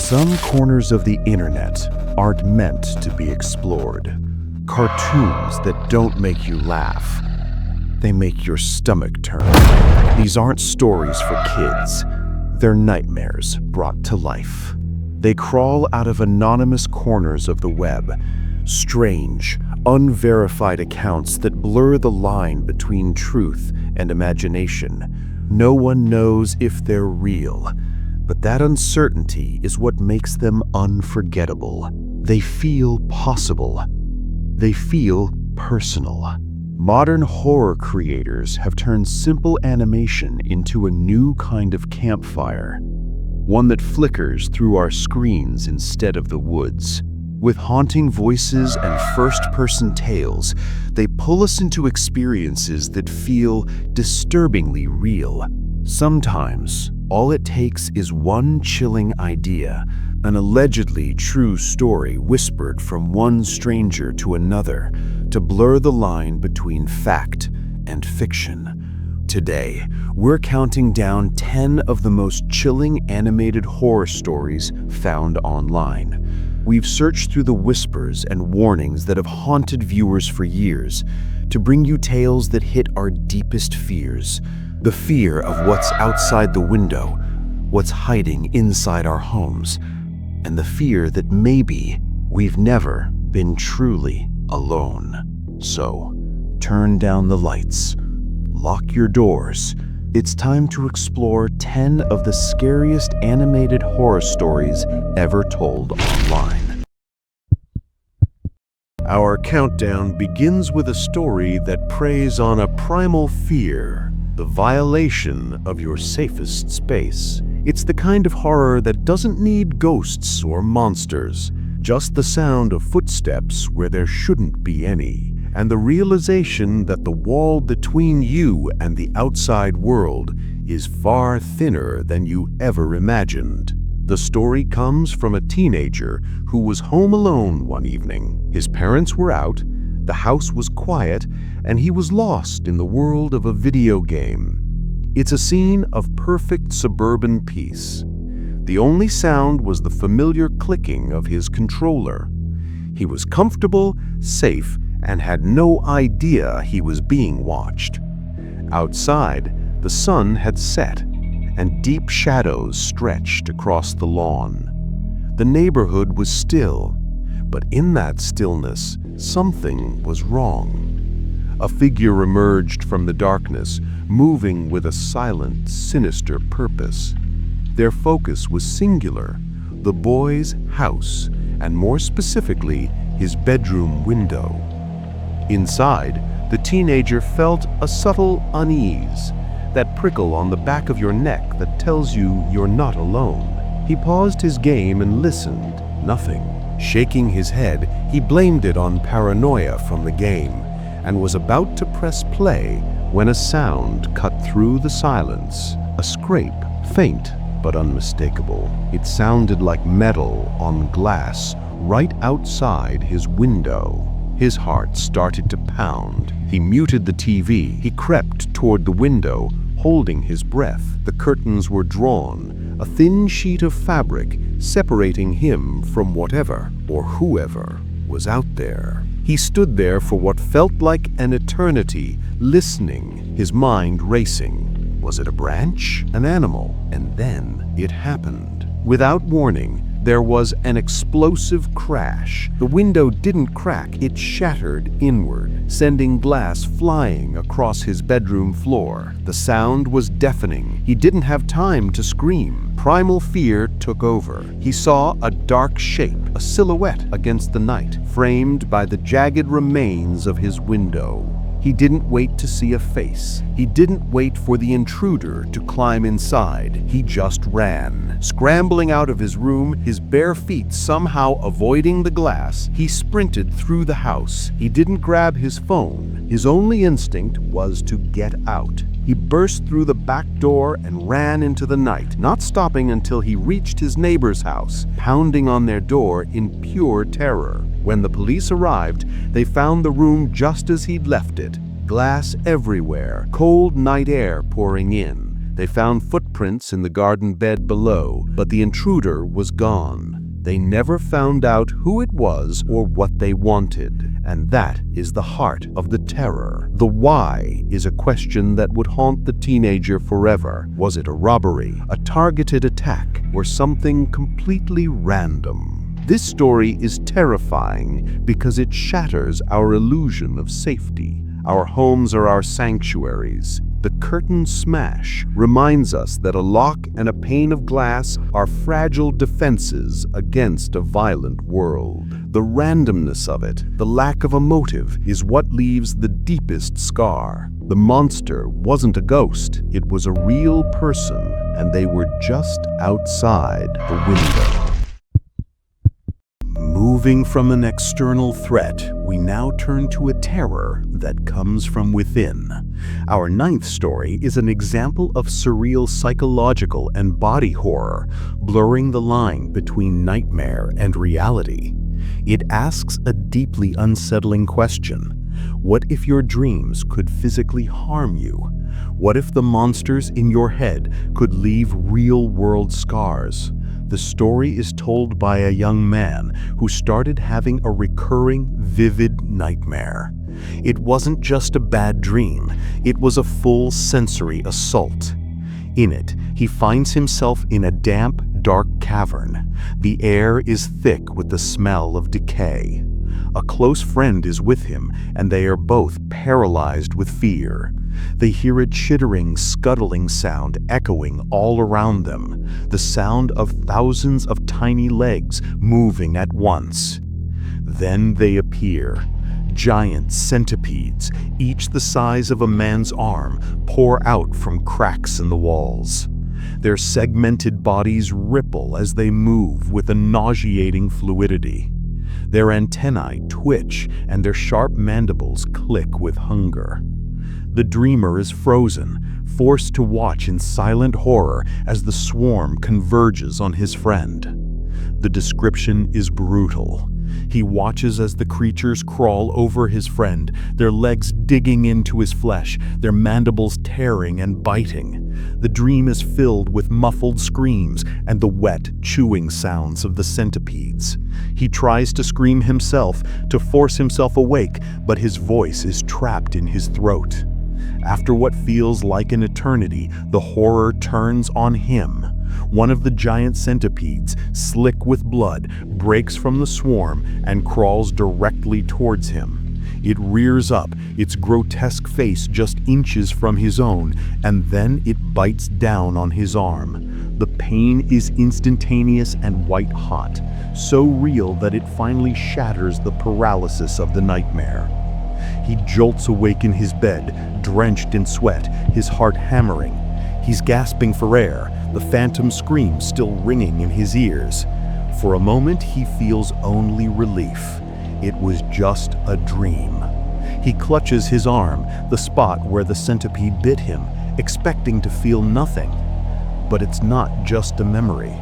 Some corners of the internet aren't meant to be explored. Cartoons that don't make you laugh. They make your stomach turn. These aren't stories for kids. They're nightmares brought to life. They crawl out of anonymous corners of the web. Strange, unverified accounts that blur the line between truth and imagination. No one knows if they're real. But that uncertainty is what makes them unforgettable. They feel possible. They feel personal. Modern horror creators have turned simple animation into a new kind of campfire, one that flickers through our screens instead of the woods. With haunting voices and first-person tales, they pull us into experiences that feel disturbingly real. Sometimes, all it takes is one chilling idea, an allegedly true story whispered from one stranger to another, to blur the line between fact and fiction. Today, we're counting down 10 of the most chilling animated horror stories found online. We've searched through the whispers and warnings that have haunted viewers for years to bring you tales that hit our deepest fears. The fear of what's outside the window, what's hiding inside our homes, and the fear that maybe we've never been truly alone. So, turn down the lights, lock your doors. It's time to explore 10 of the scariest animated horror stories ever told online. Our countdown begins with a story that preys on a primal fear, the violation of your safest space. It's the kind of horror that doesn't need ghosts or monsters, just the sound of footsteps where there shouldn't be any, and the realization that the wall between you and the outside world is far thinner than you ever imagined. The story comes from a teenager who was home alone one evening. His parents were out, the house was quiet, and he was lost in the world of a video game. It's a scene of perfect suburban peace. The only sound was the familiar clicking of his controller. He was comfortable, safe, and had no idea he was being watched. Outside, the sun had set, and deep shadows stretched across the lawn. The neighborhood was still, but in that stillness, something was wrong. A figure emerged from the darkness, moving with a silent, sinister purpose. Their focus was singular, the boy's house, and more specifically, his bedroom window. Inside, the teenager felt a subtle unease, that prickle on the back of your neck that tells you you're not alone. He paused his game and listened. Nothing. Shaking his head, he blamed it on paranoia from the game, and was about to press play when a sound cut through the silence. A scrape, faint but unmistakable. It sounded like metal on glass right outside his window. His heart started to pound. He muted the TV. He crept toward the window, holding his breath. The curtains were drawn, a thin sheet of fabric separating him from whatever or whoever was out there. He stood there for what felt like an eternity, listening, his mind racing. Was it a branch? An animal? And then it happened. Without warning, there was an explosive crash. The window didn't crack, it shattered inward, sending glass flying across his bedroom floor. The sound was deafening. He didn't have time to scream. Primal fear took over. He saw a dark shape, a silhouette against the night, framed by the jagged remains of his window. He didn't wait to see a face. He didn't wait for the intruder to climb inside. He just ran. Scrambling out of his room, his bare feet somehow avoiding the glass, he sprinted through the house. He didn't grab his phone. His only instinct was to get out. He burst through the back door and ran into the night, not stopping until he reached his neighbor's house, pounding on their door in pure terror. When the police arrived, they found the room just as he'd left it. Glass everywhere, cold night air pouring in. They found footprints footprints in the garden bed below, but the intruder was gone. They never found out who it was or what they wanted, and that is the heart of the terror. The why is a question that would haunt the teenager forever. Was it a robbery, a targeted attack, or something completely random? This story is terrifying because it shatters our illusion of safety. Our homes are our sanctuaries. The curtain smash reminds us that a lock and a pane of glass are fragile defenses against a violent world. The randomness of it, the lack of a motive, is what leaves the deepest scar. The monster wasn't a ghost, it was a real person, and they were just outside the window. Moving from an external threat, we now turn to a terror that comes from within. Our ninth story is an example of surreal psychological and body horror, blurring the line between nightmare and reality. It asks a deeply unsettling question. What if your dreams could physically harm you? What if the monsters in your head could leave real-world scars? The story is told by a young man who started having a recurring, vivid nightmare. It wasn't just a bad dream, it was a full sensory assault. In it, he finds himself in a damp, dark cavern. The air is thick with the smell of decay. A close friend is with him, and they are both paralyzed with fear. They hear a chittering, scuttling sound echoing all around them, the sound of thousands of tiny legs moving at once. Then they appear. Giant centipedes, each the size of a man's arm, pour out from cracks in the walls. Their segmented bodies ripple as they move with a nauseating fluidity. Their antennae twitch and their sharp mandibles click with hunger. The dreamer is frozen, forced to watch in silent horror as the swarm converges on his friend. The description is brutal. He watches as the creatures crawl over his friend, their legs digging into his flesh, their mandibles tearing and biting. The dream is filled with muffled screams and the wet, chewing sounds of the centipedes. He tries to scream himself, to force himself awake, but his voice is trapped in his throat. After what feels like an eternity, the horror turns on him. One of the giant centipedes, slick with blood, breaks from the swarm and crawls directly towards him. It rears up, its grotesque face just inches from his own, and then it bites down on his arm. The pain is instantaneous and white-hot, so real that it finally shatters the paralysis of the nightmare. He jolts awake in his bed, drenched in sweat, his heart hammering. He's gasping for air, the phantom scream still ringing in his ears. For a moment, he feels only relief. It was just a dream. He clutches his arm, the spot where the centipede bit him, expecting to feel nothing. But it's not just a memory.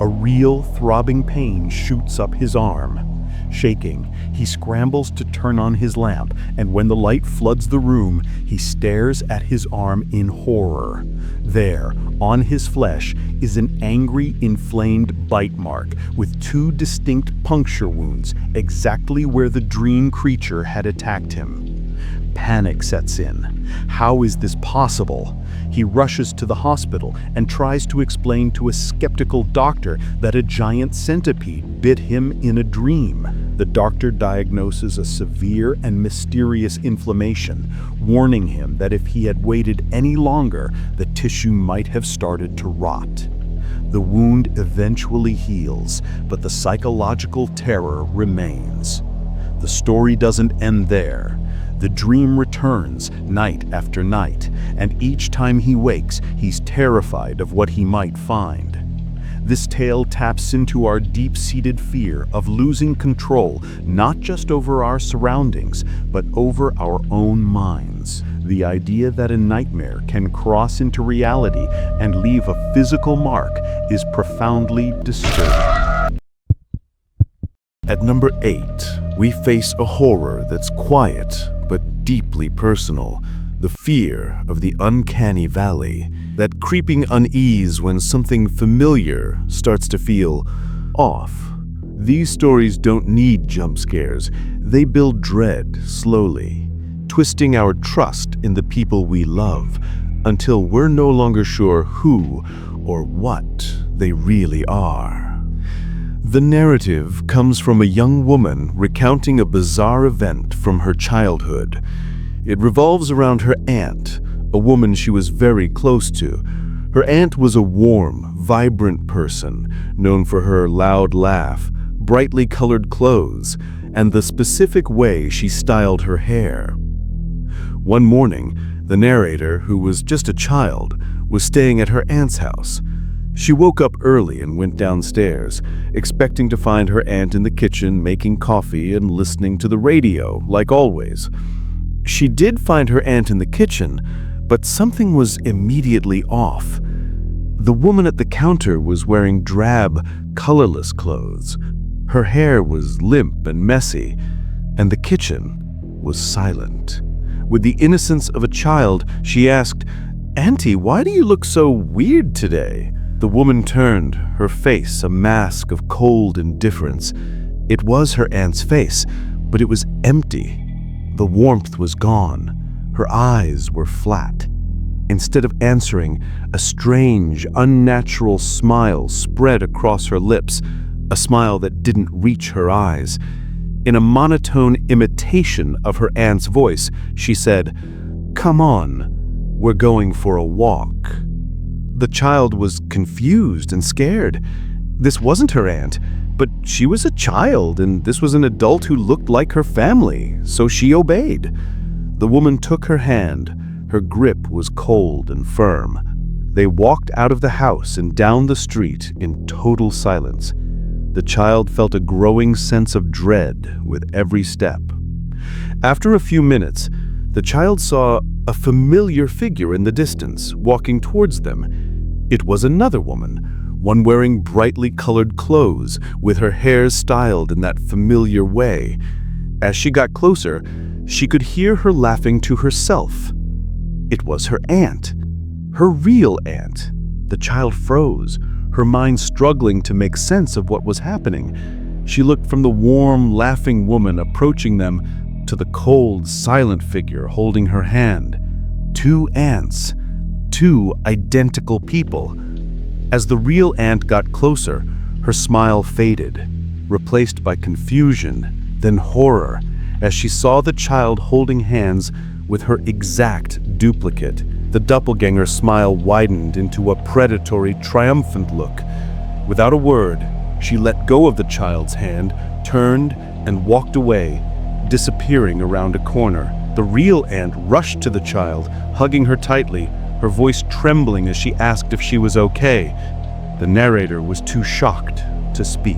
A real, throbbing pain shoots up his arm. Shaking, he scrambles to turn on his lamp, and when the light floods the room, he stares at his arm in horror. There, on his flesh, is an angry, inflamed bite mark with two distinct puncture wounds exactly where the dream creature had attacked him. Panic sets in. How is this possible? He rushes to the hospital and tries to explain to a skeptical doctor that a giant centipede bit him in a dream. The doctor diagnoses a severe and mysterious inflammation, warning him that if he had waited any longer, the tissue might have started to rot. The wound eventually heals, but the psychological terror remains. The story doesn't end there. The dream returns night after night, and each time he wakes, he's terrified of what he might find. This tale taps into our deep-seated fear of losing control not just over our surroundings, but over our own minds. The idea that a nightmare can cross into reality and leave a physical mark is profoundly disturbing. At number 8, we face a horror that's quiet but deeply personal, The fear of the uncanny valley, that creeping unease when something familiar starts to feel off. These stories don't need jump scares. They build dread slowly, twisting our trust in the people we love until we're no longer sure who or what they really are. The narrative comes from a young woman recounting a bizarre event from her childhood. It revolves around her aunt, a woman she was very close to. Her aunt was a warm, vibrant person, known for her loud laugh, brightly colored clothes, and the specific way she styled her hair. One morning, the narrator, who was just a child, was staying at her aunt's house. She woke up early and went downstairs, expecting to find her aunt in the kitchen making coffee and listening to the radio, like always. She did find her aunt in the kitchen, but something was immediately off. The woman at the counter was wearing drab, colorless clothes. Her hair was limp and messy, and the kitchen was silent. With the innocence of a child, she asked, "Auntie, why do you look so weird today?" The woman turned, her face a mask of cold indifference. It was her aunt's face, but it was empty. The warmth was gone. Her eyes were flat. Instead of answering, a strange, unnatural smile spread across her lips, a smile that didn't reach her eyes. In a monotone imitation of her aunt's voice, she said, "Come on, we're going for a walk." The child was confused and scared. This wasn't her aunt, but she was a child, and this was an adult who looked like her family, so she obeyed. The woman took her hand. Her grip was cold and firm. They walked out of the house and down the street in total silence. The child felt a growing sense of dread with every step. After a few minutes, the child saw a familiar figure in the distance, walking towards them. It was another woman, one wearing brightly colored clothes, with her hair styled in that familiar way. As she got closer, she could hear her laughing to herself. It was her aunt, her real aunt. The child froze, her mind struggling to make sense of what was happening. She looked from the warm, laughing woman approaching them to the cold, silent figure holding her hand. Two aunts, two identical people. As the real aunt got closer, her smile faded, replaced by confusion, then horror, as she saw the child holding hands with her exact duplicate. The doppelganger smile widened into a predatory, triumphant look. Without a word, she let go of the child's hand, turned, and walked away, disappearing around a corner. The real aunt rushed to the child, hugging her tightly, her voice trembling as she asked if she was okay. The narrator was too shocked to speak.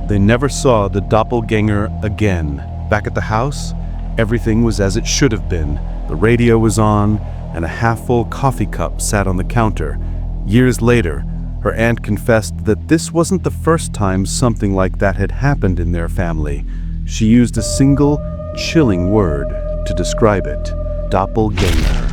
They never saw the doppelganger again. Back at the house, everything was as it should have been. The radio was on, and a half-full coffee cup sat on the counter. Years later, her aunt confessed that this wasn't the first time something like that had happened in their family. She used a single, chilling word to describe it: doppelganger.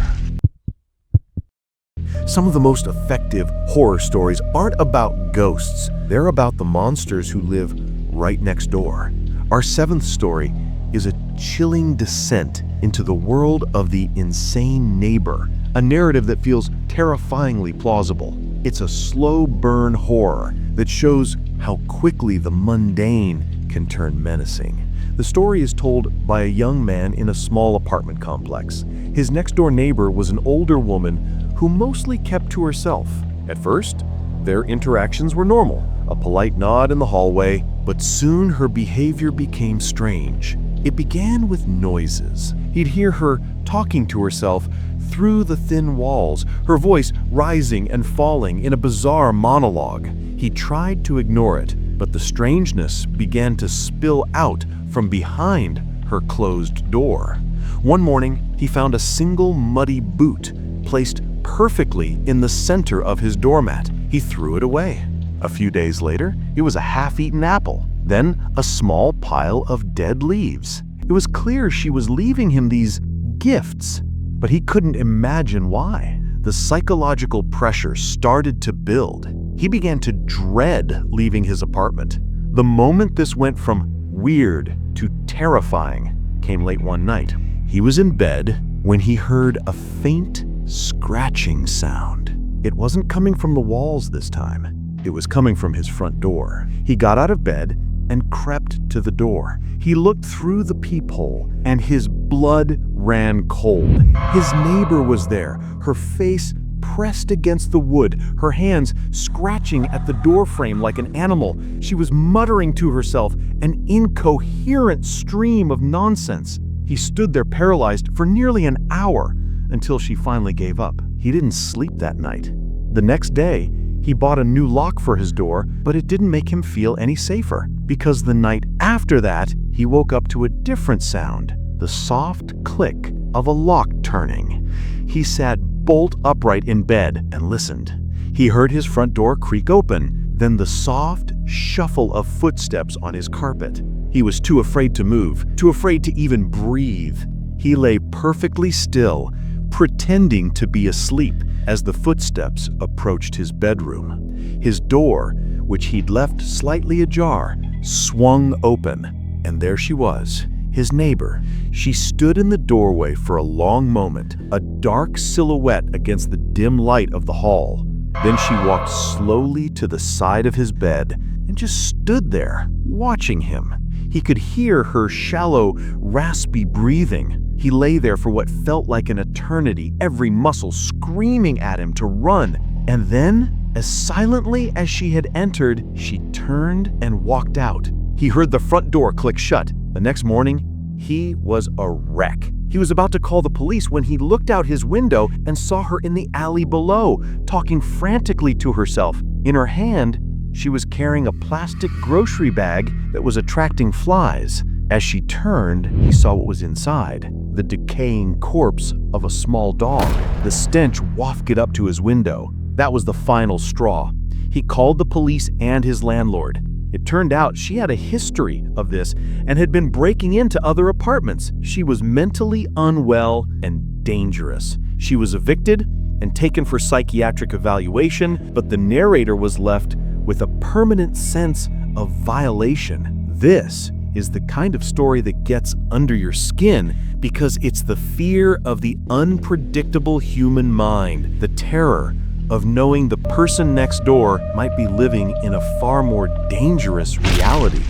Some of the most effective horror stories aren't about ghosts. They're about the monsters who live right next door. Our seventh story is a chilling descent into the world of the insane neighbor, a narrative that feels terrifyingly plausible. It's a slow burn horror that shows how quickly the mundane can turn menacing. The story is told by a young man in a small apartment complex. His next-door neighbor was an older woman who mostly kept to herself. At first, their interactions were normal, a polite nod in the hallway, but soon her behavior became strange. It began with noises. He'd hear her talking to herself through the thin walls, her voice rising and falling in a bizarre monologue. He tried to ignore it, but the strangeness began to spill out from behind her closed door. One morning, he found a single muddy boot placed perfectly in the center of his doormat. He threw it away. A few days later, it was a half-eaten apple, then a small pile of dead leaves. It was clear she was leaving him these gifts. but he couldn't imagine why. The psychological pressure started to build. He began to dread leaving his apartment. The moment this went from weird to terrifying came late one night. He was in bed when he heard a faint scratching sound. It wasn't coming from the walls this time. It was coming from his front door. He got out of bed and crept to the door. He looked through the peephole, and his blood ran cold. His neighbor was there, her face pressed against the wood, her hands scratching at the doorframe like an animal. She was muttering to herself, an incoherent stream of nonsense. He stood there paralyzed for nearly an hour until she finally gave up. He didn't sleep that night. The next day, he bought a new lock for his door, but it didn't make him feel any safer, because the night after that, he woke up to a different sound, the soft click of a lock turning. He sat bolt upright in bed and listened. He heard his front door creak open, then the soft shuffle of footsteps on his carpet. He was too afraid to move, too afraid to even breathe. He lay perfectly still, pretending to be asleep as the footsteps approached his bedroom. His door, which he'd left slightly ajar, swung open, and there she was, his neighbor. She stood in the doorway for a long moment, a dark silhouette against the dim light of the hall. Then she walked slowly to the side of his bed and just stood there, watching him. He could hear her shallow, raspy breathing. He lay there for what felt like an eternity, every muscle screaming at him to run. And then, as silently as she had entered, she turned and walked out. He heard the front door click shut. The next morning, he was a wreck. He was about to call the police when he looked out his window and saw her in the alley below, talking frantically to herself. In her hand, she was carrying a plastic grocery bag that was attracting flies. As she turned, he saw what was inside, the decaying corpse of a small dog. The stench wafted up to his window. That was the final straw. He called the police and his landlord. It turned out she had a history of this and had been breaking into other apartments. She was mentally unwell and dangerous. She was evicted and taken for psychiatric evaluation, but the narrator was left with a permanent sense of violation. This is the kind of story that gets under your skin because it's the fear of the unpredictable human mind, the terror of knowing the person next door might be living in a far more dangerous reality.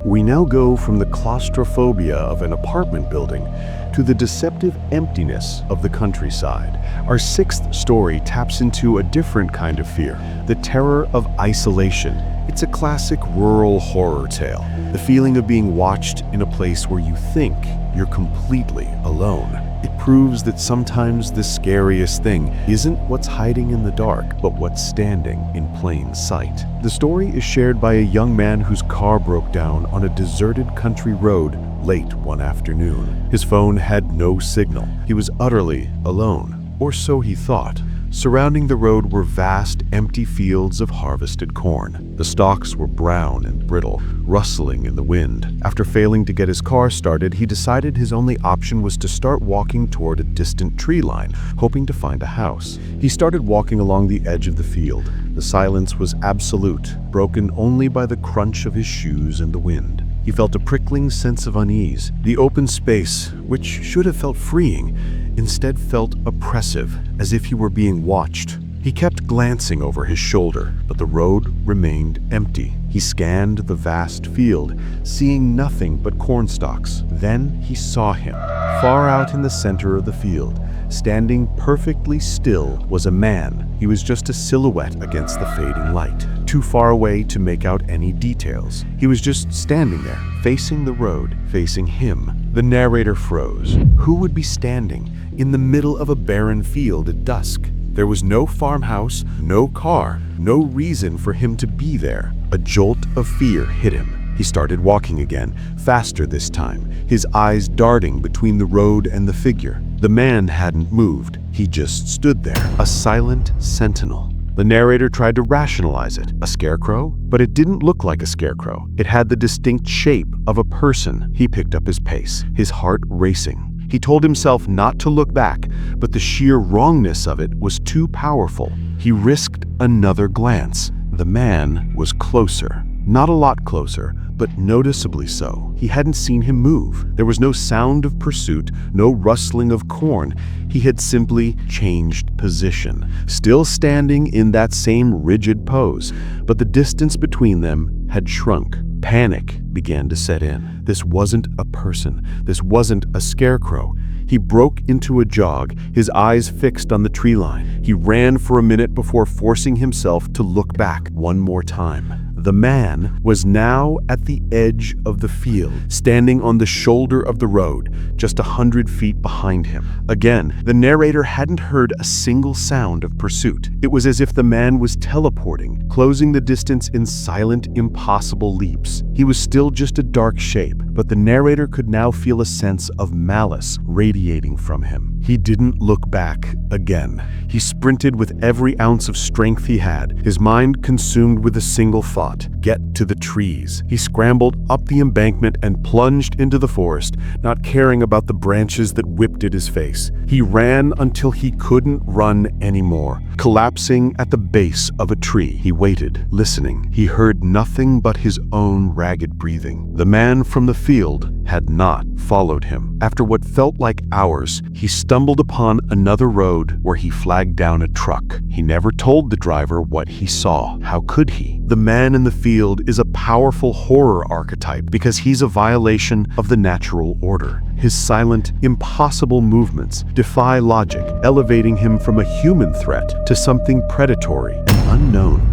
We now go from the claustrophobia of an apartment building to the deceptive emptiness of the countryside. Our sixth story taps into a different kind of fear, the terror of isolation. It's a classic rural horror tale, the feeling of being watched in a place where you think you're completely alone. It proves that sometimes the scariest thing isn't what's hiding in the dark, but what's standing in plain sight. The story is shared by a young man whose car broke down on a deserted country road late one afternoon. His phone had no signal. He was utterly alone, or so he thought. Surrounding the road were vast, empty fields of harvested corn. The stalks were brown and brittle, rustling in the wind. After failing to get his car started, he decided his only option was to start walking toward a distant tree line, hoping to find a house. He started walking along the edge of the field. The silence was absolute, broken only by the crunch of his shoes and the wind. He felt a prickling sense of unease. The open space, which should have felt freeing, instead felt oppressive, as if he were being watched. He kept glancing over his shoulder, but the road remained empty. He scanned the vast field, seeing nothing but corn stalks. Then he saw him. Far out in the center of the field, standing perfectly still, was a man. He was just a silhouette against the fading light, too far away to make out any details. He was just standing there, facing the road, facing him. The narrator froze. Who would be standing in the middle of a barren field at dusk? There was no farmhouse, no car, no reason for him to be there. A jolt of fear hit him. He started walking again, faster this time, his eyes darting between the road and the figure. The man hadn't moved. He just stood there, a silent sentinel. The narrator tried to rationalize it. A scarecrow? But it didn't look like a scarecrow. It had the distinct shape of a person. He picked up his pace, his heart racing. He told himself not to look back, but the sheer wrongness of it was too powerful. He risked another glance. The man was closer. Not a lot closer, but noticeably so. He hadn't seen him move. There was no sound of pursuit, no rustling of corn. He had simply changed position, still standing in that same rigid pose, but the distance between them had shrunk. Panic began to set in. This wasn't a person. This wasn't a scarecrow. He broke into a jog, his eyes fixed on the tree line. He ran for a minute before forcing himself to look back one more time. The man was now at the edge of the field, standing on the shoulder of the road, just 100 feet behind him. Again, the narrator hadn't heard a single sound of pursuit. It was as if the man was teleporting, closing the distance in silent, impossible leaps. He was still just a dark shape, but the narrator could now feel a sense of malice radiating from him. He didn't look back again. He sprinted with every ounce of strength he had, his mind consumed with a single thought: get to the trees. He scrambled up the embankment and plunged into the forest, not caring about the branches that whipped at his face. He ran until he couldn't run anymore, collapsing at the base of a tree. He waited, listening. He heard nothing but his own ragged breathing. The man from the field had not followed him. After what felt like hours, he stumbled upon another road where he flagged down a truck. He never told the driver what he saw. How could he? The man in the field is a powerful horror archetype because he's a violation of the natural order. His silent, impossible movements defy logic, elevating him from a human threat to something predatory and unknown.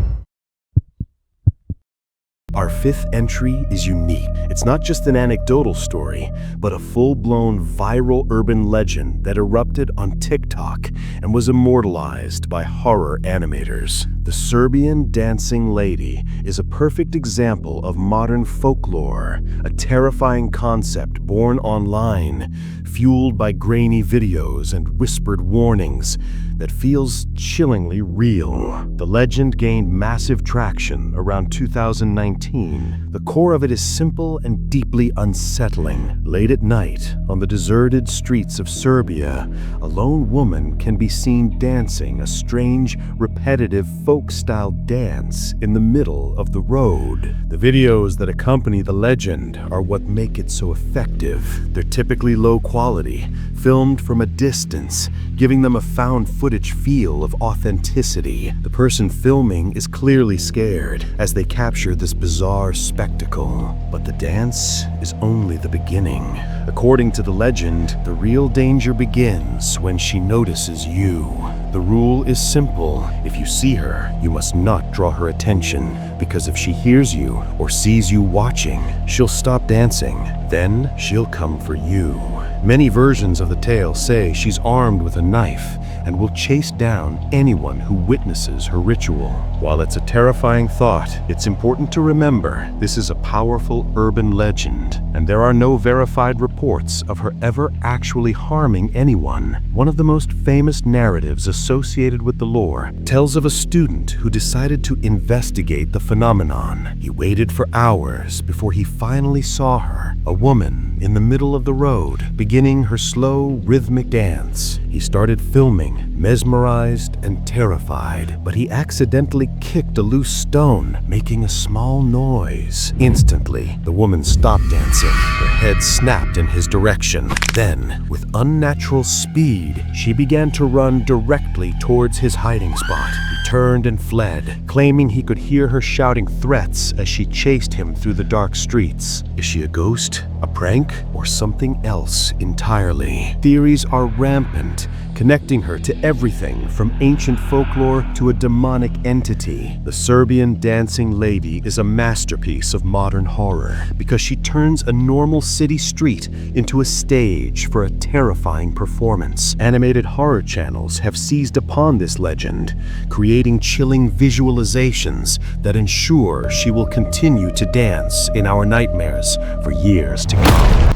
Our fifth entry is unique. It's not just an anecdotal story, but a full-blown viral urban legend that erupted on TikTok and was immortalized by horror animators. The Serbian dancing lady is a perfect example of modern folklore, a terrifying concept born online, fueled by grainy videos and whispered warnings that feels chillingly real. The legend gained massive traction around 2019. The core of it is simple and deeply unsettling. Late at night, on the deserted streets of Serbia, a lone woman can be seen dancing a strange, repetitive folk-style dance in the middle of the road. The videos that accompany the legend are what make it so effective. They're typically low quality, filmed from a distance, giving them a found footage feel of authenticity. The person filming is clearly scared as they capture this bizarre spectacle. But the dance is only the beginning. According to the legend, the real danger begins when she notices you. The rule is simple. If you see her, you must not draw her attention, because if she hears you or sees you watching, she'll stop dancing. Then she'll come for you. Many versions of the tale say she's armed with a knife and will chase down anyone who witnesses her ritual. While it's a terrifying thought, it's important to remember this is a powerful urban legend, and there are no verified reports of her ever actually harming anyone. One of the most famous narratives associated with the lore tells of a student who decided to investigate the phenomenon. He waited for hours before he finally saw her, a woman in the middle of the road, beginning her slow, rhythmic dance. He started filming, mesmerized and terrified, but he accidentally kicked a loose stone, making a small noise. Instantly, the woman stopped dancing. Her head snapped in his direction. Then, with unnatural speed, she began to run directly towards his hiding spot. He turned and fled, claiming he could hear her shouting threats as she chased him through the dark streets. Is she a ghost, a prank, or something else entirely? Theories are rampant, connecting her to everything from ancient folklore to a demonic entity. The Serbian dancing lady is a masterpiece of modern horror because she turns a normal city street into a stage for a terrifying performance. Animated horror channels have seized upon this legend, creating chilling visualizations that ensure she will continue to dance in our nightmares for years to come.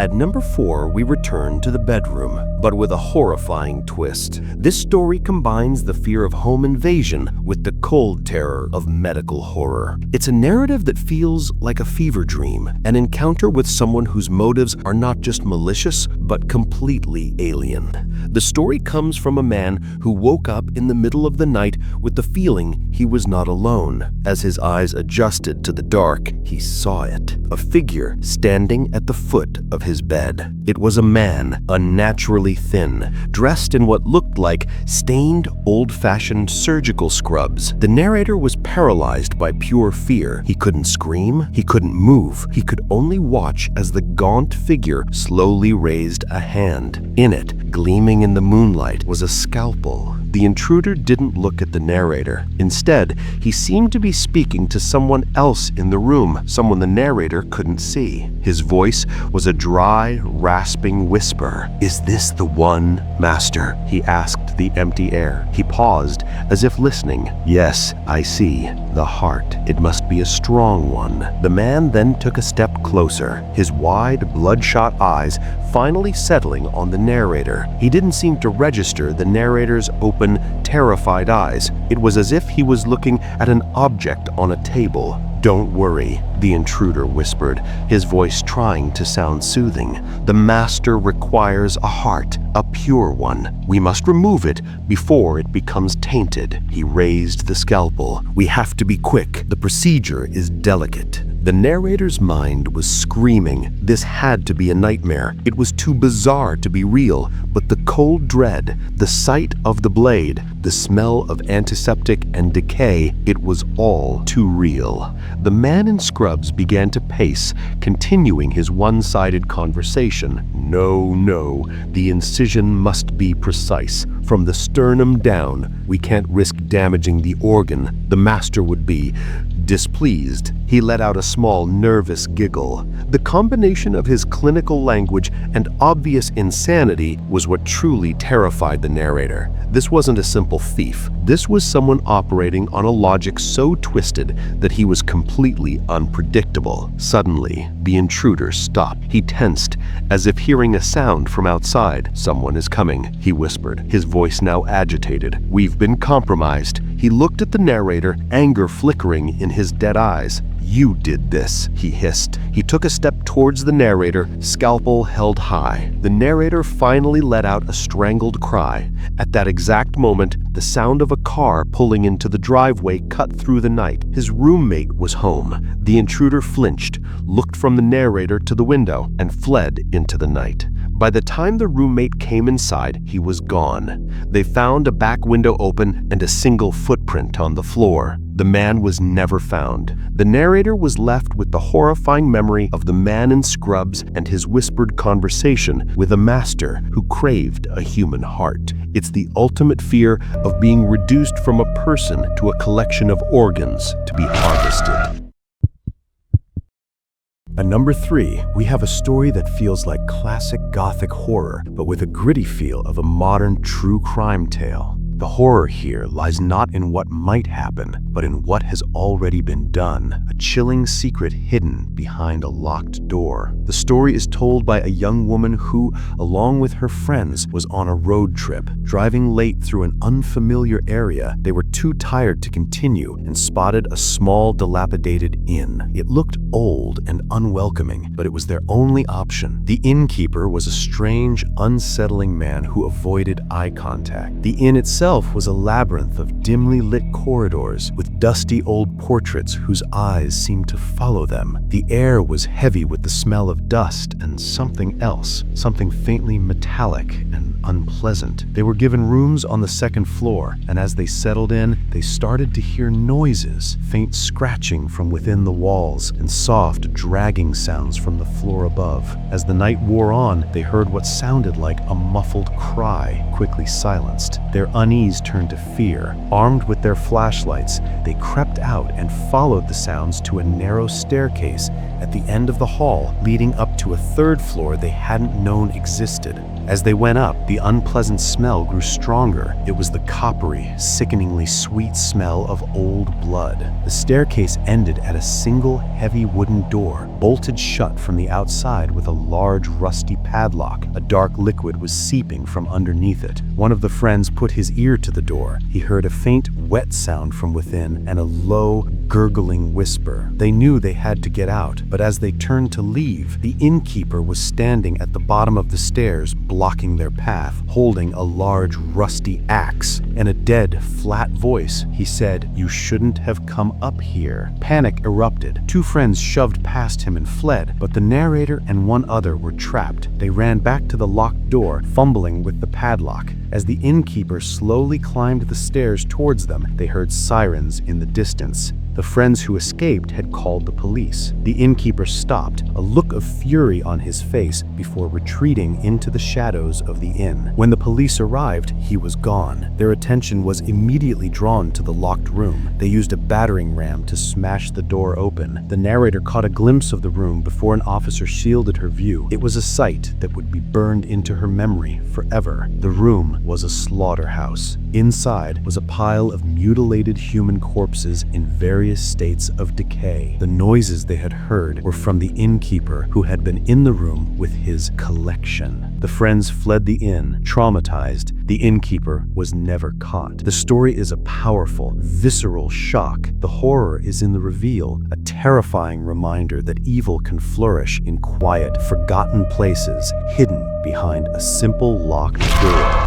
At number 4, we return to the bedroom, but with a horrifying twist. This story combines the fear of home invasion with the cold terror of medical horror. It's a narrative that feels like a fever dream, an encounter with someone whose motives are not just malicious, but completely alien. The story comes from a man who woke up in the middle of the night with the feeling he was not alone. As his eyes adjusted to the dark, he saw it. A figure standing at the foot of his bed. It was a man, unnaturally thin, dressed in what looked like stained, old-fashioned surgical scrubs. The narrator was paralyzed by pure fear. He couldn't scream, he couldn't move. He could only watch as the gaunt figure slowly raised a hand. In it, gleaming in the moonlight, was a scalpel. The intruder didn't look at the narrator. Instead, he seemed to be speaking to someone else in the room, someone the narrator couldn't see. His voice was a dry, rasping whisper. "Is this the one, Master?" he asked the empty air. He paused, as if listening. "Yes, I see. The heart. It must be a strong one." The man then took a step closer, his wide, bloodshot eyes finally settling on the narrator. He didn't seem to register the narrator's open, terrified eyes. It was as if he was looking at an object on a table. "Don't worry," the intruder whispered, his voice trying to sound soothing. "The Master requires a heart, a pure one. We must remove it before it becomes tainted." He raised the scalpel. "We have to be quick. The procedure is delicate." The narrator's mind was screaming. This had to be a nightmare. It was too bizarre to be real, but the cold dread, the sight of the blade, the smell of antiseptic and decay, it was all too real. The man in scrubs began to pace, continuing his one-sided conversation. No, the incision must be precise. From the sternum down, we can't risk damaging the organ. The Master would be displeased. He let out a small, nervous giggle. The combination of his clinical language and obvious insanity was what truly terrified the narrator. This wasn't a simple thief. This was someone operating on a logic so twisted that he was completely unpredictable. Suddenly, the intruder stopped. He tensed, as if hearing a sound from outside. "Someone is coming," he whispered, his voice now agitated. "We've been compromised." He looked at the narrator, anger flickering in his dead eyes. "You did this," he hissed. He took a step towards the narrator, scalpel held high. The narrator finally let out a strangled cry. At that exact moment, the sound of a car pulling into the driveway cut through the night. His roommate was home. The intruder flinched, looked from the narrator to the window, and fled into the night. By the time the roommate came inside, he was gone. They found a back window open and a single footprint on the floor. The man was never found. The narrator was left with the horrifying memory of the man in scrubs and his whispered conversation with a master who craved a human heart. It's the ultimate fear of being reduced from a person to a collection of organs to be harvested. At number 3, we have a story that feels like classic Gothic horror, but with a gritty feel of a modern true crime tale. The horror here lies not in what might happen, but in what has already been done, a chilling secret hidden behind a locked door. The story is told by a young woman who, along with her friends, was on a road trip. Driving late through an unfamiliar area, they were too tired to continue and spotted a small, dilapidated inn. It looked old and unwelcoming, but it was their only option. The innkeeper was a strange, unsettling man who avoided eye contact. The inn itself was a labyrinth of dimly lit corridors with dusty old portraits whose eyes seemed to follow them. The air was heavy with the smell of dust and something else, something faintly metallic and unpleasant. They were given rooms on the second floor, and as they settled in, they started to hear noises, faint scratching from within the walls and soft, dragging sounds from the floor above. As the night wore on, they heard what sounded like a muffled cry, quickly silenced. Their unease turned to fear. Armed with their flashlights, they crept out and followed the sounds to a narrow staircase at the end of the hall, leading up to a third floor they hadn't known existed. As they went up, the The unpleasant smell grew stronger. It was the coppery, sickeningly sweet smell of old blood. The staircase ended at a single heavy wooden door, bolted shut from the outside with a large rusty padlock. A dark liquid was seeping from underneath it. One of the friends put his ear to the door. He heard a faint, wet sound from within and a low, gurgling whisper. They knew they had to get out, but as they turned to leave, the innkeeper was standing at the bottom of the stairs, blocking their path, holding a large, rusty axe. In a dead, flat voice, he said, "You shouldn't have come up here." Panic erupted. Two friends shoved past him and fled, but the narrator and one other were trapped. They ran back to the locked door, fumbling with the padlock. As the innkeeper slowly climbed the stairs towards them, they heard sirens in the distance. The friends who escaped had called the police. The innkeeper stopped, a look of fury on his face, before retreating into the shadows of the inn. When the police arrived, he was gone. Their attention was immediately drawn to the locked room. They used a battering ram to smash the door open. The narrator caught a glimpse of the room before an officer shielded her view. It was a sight that would be burned into her memory forever. The room was a slaughterhouse. Inside was a pile of mutilated human corpses in various states of decay. The noises they had heard were from the innkeeper, who had been in the room with his collection. The friends fled the inn, traumatized. The innkeeper was never caught. The story is a powerful, visceral shock. The horror is in the reveal, a terrifying reminder that evil can flourish in quiet, forgotten places, hidden behind a simple locked door.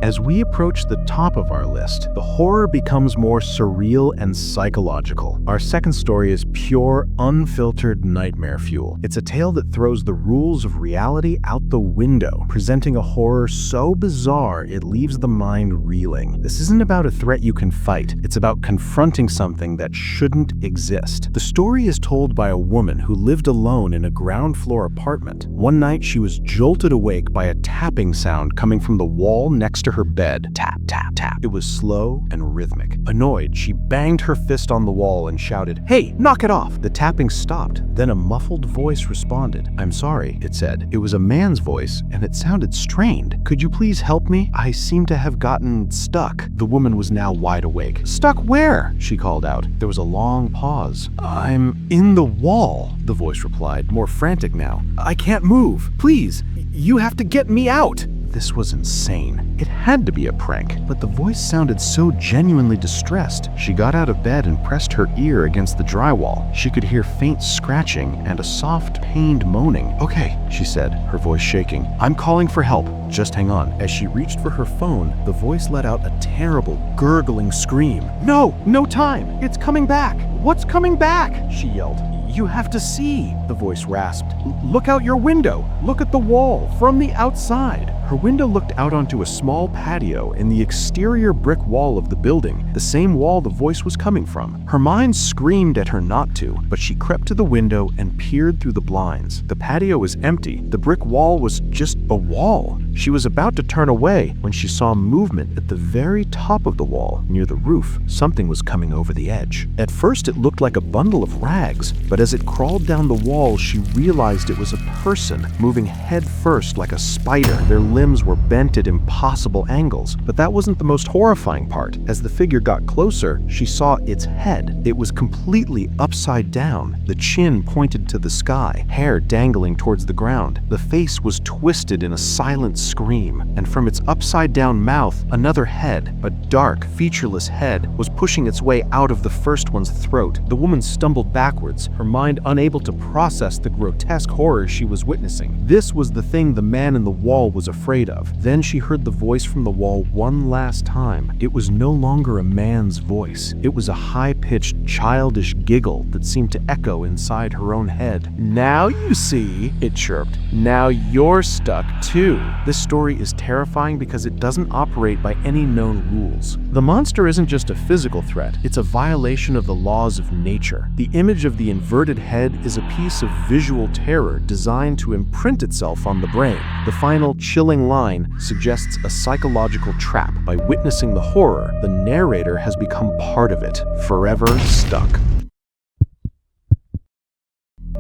As we approach the top of our list, the horror becomes more surreal and psychological. Our second story is pure, unfiltered nightmare fuel. It's a tale that throws the rules of reality out the window, presenting a horror so bizarre it leaves the mind reeling. This isn't about a threat you can fight. It's about confronting something that shouldn't exist. The story is told by a woman who lived alone in a ground-floor apartment. One night, she was jolted awake by a tapping sound coming from the wall next to her bed. Tap, tap, tap. It was slow and rhythmic. Annoyed, she banged her fist on the wall and shouted, "Hey, knock it off!" The tapping stopped. Then a muffled voice responded. "I'm sorry," it said. It was a man's voice, and it sounded strained. "Could you please help me? I seem to have gotten stuck." The woman was now wide awake. "Stuck where?" she called out. There was a long pause. "I'm in the wall," the voice replied, more frantic now. "I can't move. Please, you have to get me out." This was insane. It had to be a prank, but the voice sounded so genuinely distressed. She got out of bed and pressed her ear against the drywall. She could hear faint scratching and a soft, pained moaning. "Okay," she said, her voice shaking. "I'm calling for help. Just hang on." As she reached for her phone, the voice let out a terrible, gurgling scream. "No, no time. It's coming back. What's coming back?" she yelled. "You have to see," the voice rasped. "Look out your window. Look at the wall from the outside." Her window looked out onto a small patio in the exterior brick wall of the building, the same wall the voice was coming from. Her mind screamed at her not to, but she crept to the window and peered through the blinds. The patio was empty. The brick wall was just a wall. She was about to turn away when she saw movement at the very top of the wall, near the roof. Something was coming over the edge. At first, it looked like a bundle of rags, but as it crawled down the wall, she realized it was a person, moving head first like a spider. Their limbs were bent at impossible angles, but that wasn't the most horrifying part. As the figure got closer, she saw its head. It was completely upside down. The chin pointed to the sky, hair dangling towards the ground. The face was twisted in a silent scream, and from its upside-down mouth, another head, a dark, featureless head, was pushing its way out of the first one's throat. The woman stumbled backwards, her mind unable to process the grotesque horror she was witnessing. This was the thing the man in the wall was afraid of. Then she heard the voice from the wall one last time. It was no longer a man's voice. It was a high-pitched, childish giggle that seemed to echo inside her own head. "Now you see," it chirped. "Now you're stuck too." This story is terrifying because it doesn't operate by any known rules. The monster isn't just a physical threat, it's a violation of the laws of nature. The image of the inverted head is a piece of visual terror designed to imprint itself on the brain. The final chilling line suggests a psychological trap. By witnessing the horror, the narrator has become part of it, forever stuck.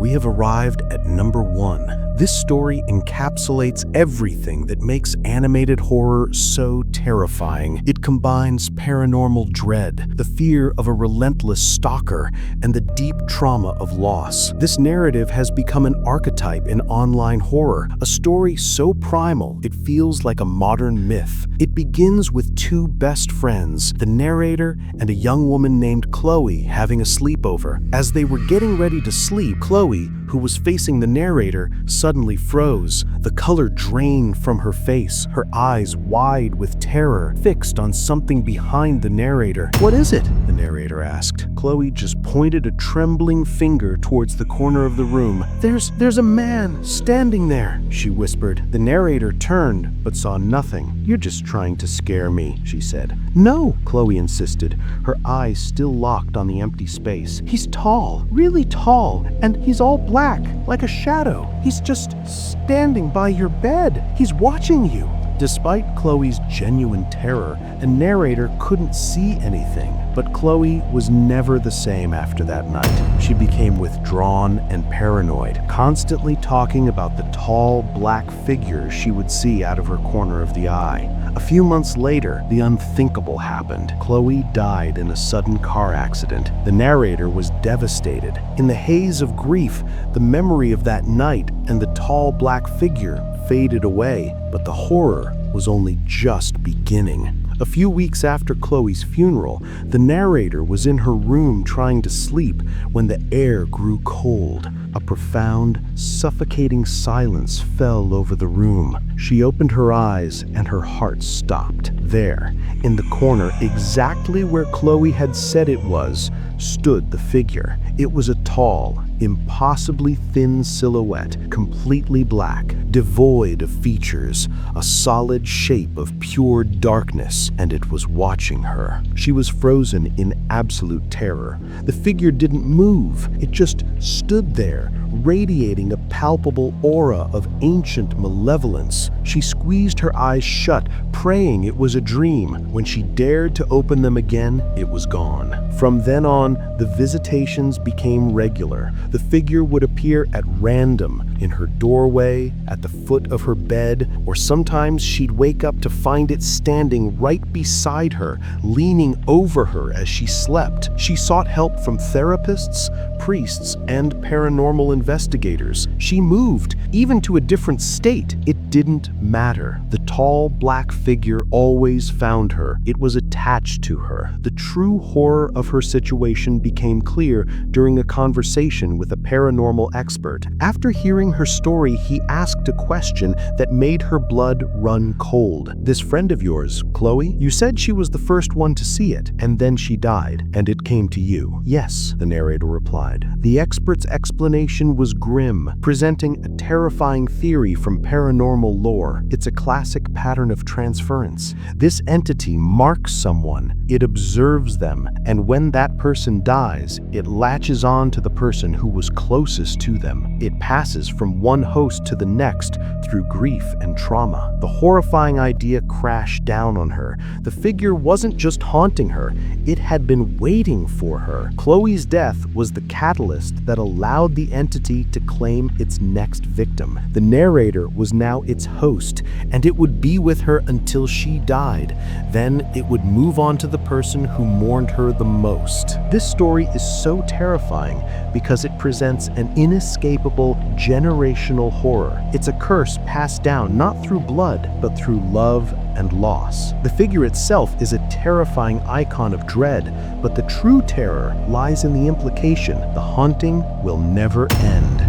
we have arrived at number 1. This story encapsulates everything that makes animated horror so terrifying. It combines paranormal dread, the fear of a relentless stalker, and the deep trauma of loss. This narrative has become an archetype in online horror, a story so primal it feels like a modern myth. It begins with two best friends, the narrator and a young woman named Chloe, having a sleepover. As they were getting ready to sleep, Chloe, who was facing the narrator, suddenly froze. The color drained from her face, her eyes wide with terror, fixed on something behind the narrator. "What is it?" the narrator asked. Chloe just pointed a trembling finger towards the corner of the room. There's a man standing there," she whispered. The narrator turned, but saw nothing. "You're just trying to scare me," she said. "No," Chloe insisted, her eyes still locked on the empty space. "He's tall, really tall, and he's all black, like a shadow. He's just standing by your bed. He's watching you." Despite Chloe's genuine terror, the narrator couldn't see anything. But Chloe was never the same after that night. She became withdrawn and paranoid, constantly talking about the tall, black figure she would see out of her corner of the eye. A few months later, the unthinkable happened. Chloe died in a sudden car accident. The narrator was devastated. In the haze of grief, the memory of that night and the tall black figure faded away, but the horror was only just beginning. A few weeks after Chloe's funeral, the narrator was in her room trying to sleep when the air grew cold. A profound, suffocating silence fell over the room. She opened her eyes and her heart stopped. There, in the corner, exactly where Chloe had said it was, stood the figure. It was a tall, impossibly thin silhouette, completely black, devoid of features, a solid shape of pure darkness, and it was watching her. She was frozen in absolute terror. The figure didn't move. It just stood there, radiating a palpable aura of ancient malevolence. She squeezed her eyes shut, praying it was a dream. When she dared to open them again, it was gone. From then on, the visitations became regular. The figure would appear at random, in her doorway, at the foot of her bed, or sometimes she'd wake up to find it standing right beside her, leaning over her as she slept. She sought help from therapists, priests, and paranormal investigators. She moved, even to a different state. It didn't matter. The tall, black figure always found her. It was attached to her. The true horror of her situation became clear during a conversation with a paranormal expert. After hearing her story, he asked a question that made her blood run cold. "This friend of yours, Chloe, you said she was the first one to see it, and then she died, and it came to you." "Yes," the narrator replied. The expert's explanation was grim, presenting a terrifying theory from paranormal lore. It's a classic pattern of transference. This entity marks someone, it observes them, and when that person dies, it latches on to the person who was closest to them. It passes from one host to the next through grief and trauma. The horrifying idea crashed down on her. The figure wasn't just haunting her, it had been waiting for her. Chloe's death was the catalyst that allowed the entity to claim its next victim. The narrator was now its host, and it would be with her until she died. Then it would move on to the person who mourned her the most. This story is so terrifying because it presents an inescapable generational horror. It's a curse passed down not through blood, but through love and loss. The figure itself is a terrifying icon of dread, but the true terror lies in the implication: the haunting will never end.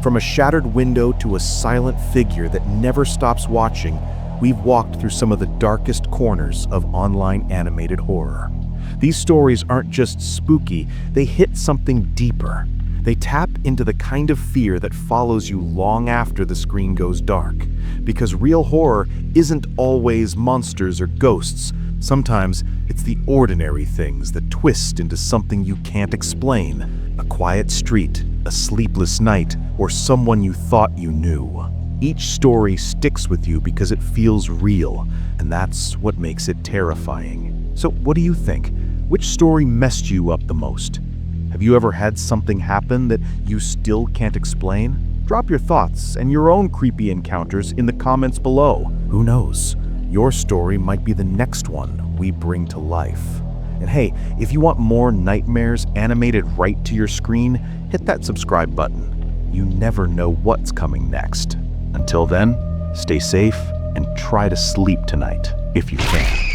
From a shattered window to a silent figure that never stops watching, we've walked through some of the darkest corners of online animated horror. These stories aren't just spooky, they hit something deeper. They tap into the kind of fear that follows you long after the screen goes dark. Because real horror isn't always monsters or ghosts. Sometimes it's the ordinary things that twist into something you can't explain. A quiet street, a sleepless night, or someone you thought you knew. Each story sticks with you because it feels real, and that's what makes it terrifying. So what do you think? Which story messed you up the most? Have you ever had something happen that you still can't explain? Drop your thoughts and your own creepy encounters in the comments below. Who knows? Your story might be the next one we bring to life. And hey, if you want more nightmares animated right to your screen, hit that subscribe button. You never know what's coming next. Until then, stay safe and try to sleep tonight if you can.